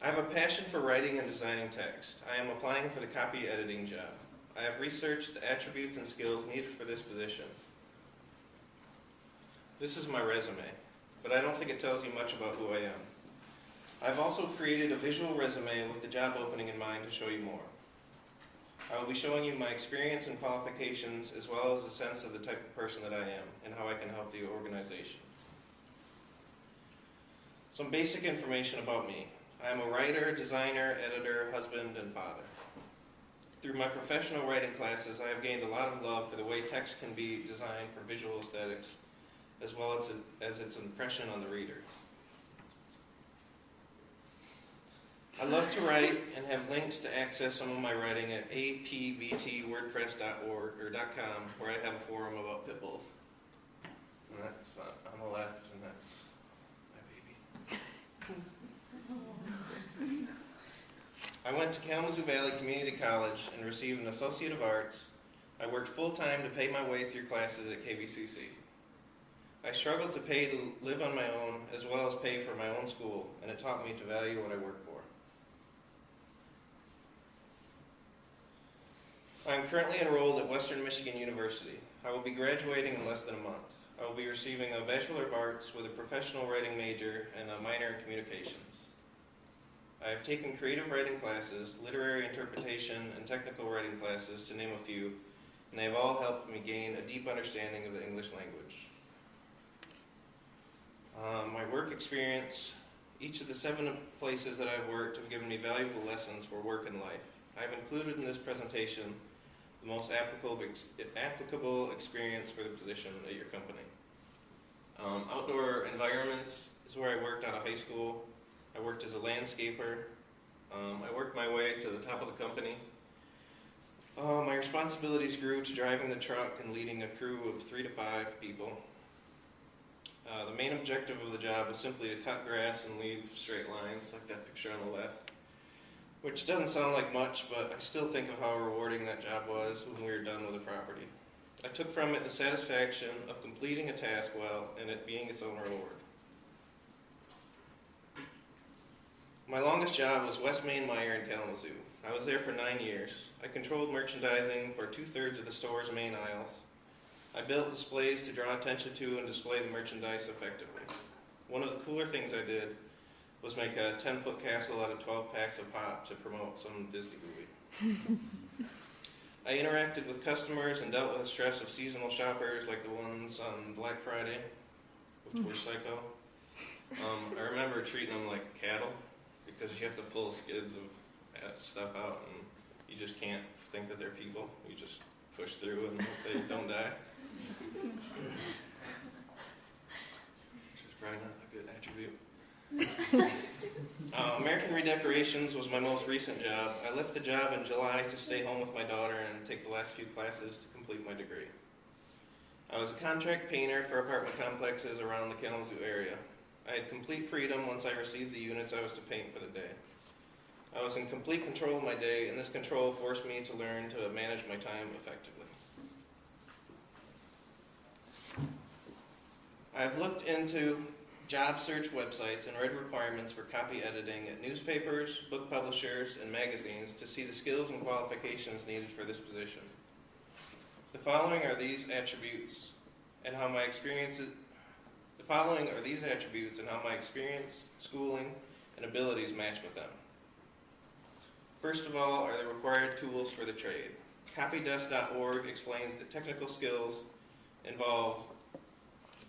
have a passion for writing and designing text. I am applying for the copy editing job. I have researched the attributes and skills needed for this position. This is my resume, but I don't think it tells you much about who I am. I've also created a visual resume with the job opening in mind to show you more. I will be showing you my experience and qualifications as well as a sense of the type of person that I am and how I can help the organization. Some basic information about me. I am a writer, designer, editor, husband, and father. Through my professional writing classes, I have gained a lot of love for the way text can be designed for visual aesthetics, as well as its impression on the reader. I love to write and have links to access some of my writing at apbtwordpress.org or .com, where I have a forum about pit bulls. And that's on the left, and that's my baby. I went to Kalamazoo Valley Community College and received an Associate of Arts. I worked full-time to pay my way through classes at KVCC. I struggled to pay to live on my own as well as pay for my own school, and it taught me to value what I work for. I am currently enrolled at Western Michigan University. I will be graduating in less than a month. I will be receiving a Bachelor of Arts with a professional writing major and a minor in communications. I have taken creative writing classes, literary interpretation, and technical writing classes, to name a few, and they have all helped me gain a deep understanding of the English language. My work experience, each of the 7 places that I've worked have given me valuable lessons for work and life. I have included in this presentation the most applicable experience for the position at your company. Outdoor environments is where I worked out of high school. I worked as a landscaper. I worked my way to the top of the company. My responsibilities grew to driving the truck and leading a crew of 3 to 5 people. The main objective of the job was simply to cut grass and leave straight lines, like that picture on the left. Which doesn't sound like much, but I still think of how rewarding that job was when we were done with the property. I took from it the satisfaction of completing a task well and it being its own reward. My longest job was West Main Meyer in Kalamazoo. I was there for 9 years. I controlled merchandising for 2/3 of the store's main aisles. I built displays to draw attention to and display the merchandise effectively. One of the cooler things I did was make a 10-foot castle out of 12 packs of pop to promote some Disney movie. I interacted with customers and dealt with the stress of seasonal shoppers like the ones on Black Friday, which were psycho. I remember treating them like cattle because you have to pull skids of stuff out and you just can't think that they're people. You just push through and hope they don't die. Which is probably not a good attribute. American Redecorations was my most recent job. I left the job in July to stay home with my daughter and take the last few classes to complete my degree. I was a contract painter for apartment complexes around the Kalamazoo area. I had complete freedom once I received the units I was to paint for the day. I was in complete control of my day, and this control forced me to learn to manage my time effectively. I have looked into job search websites and read requirements for copy editing at newspapers, book publishers, and magazines to see the skills and qualifications needed for this position. The following are these attributes and how my experience, schooling, and abilities match with them. First of all are the required tools for the trade. Copydesk.org explains that technical skills involve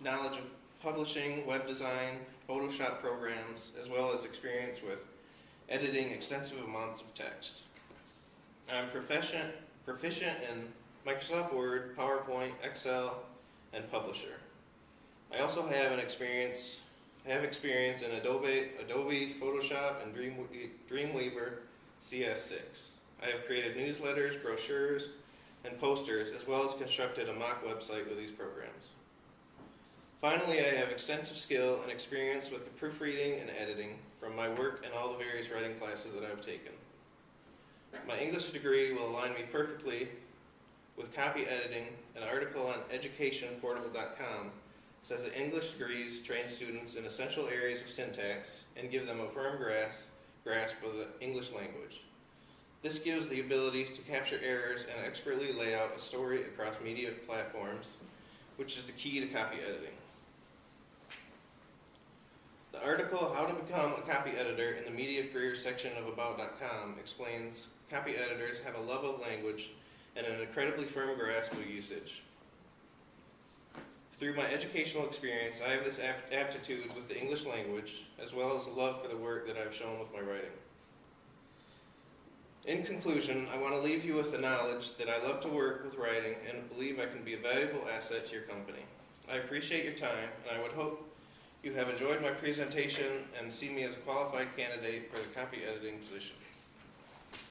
knowledge of publishing, web design, Photoshop programs, as well as experience with editing extensive amounts of text. I'm proficient in Microsoft Word, PowerPoint, Excel, and Publisher. I also have experience in Adobe Photoshop, and Dreamweaver CS6. I have created newsletters, brochures, and posters, as well as constructed a mock website with these programs. Finally, I have extensive skill and experience with the proofreading and editing from my work and all the various writing classes that I have taken. My English degree will align me perfectly with copy editing. An article on educationportable.com says that English degrees train students in essential areas of syntax and give them a firm grasp grasp of the English language. This gives the ability to capture errors and expertly lay out a story across media platforms, which is the key to copy editing. The article, How to Become a Copy Editor, in the Media Careers section of About.com explains copy editors have a love of language and an incredibly firm grasp of usage. Through my educational experience, I have this aptitude with the English language, as well as a love for the work that I've shown with my writing. In conclusion, I want to leave you with the knowledge that I love to work with writing and believe I can be a valuable asset to your company. I appreciate your time, and I would hope you have enjoyed my presentation and see me as a qualified candidate for the copy editing position.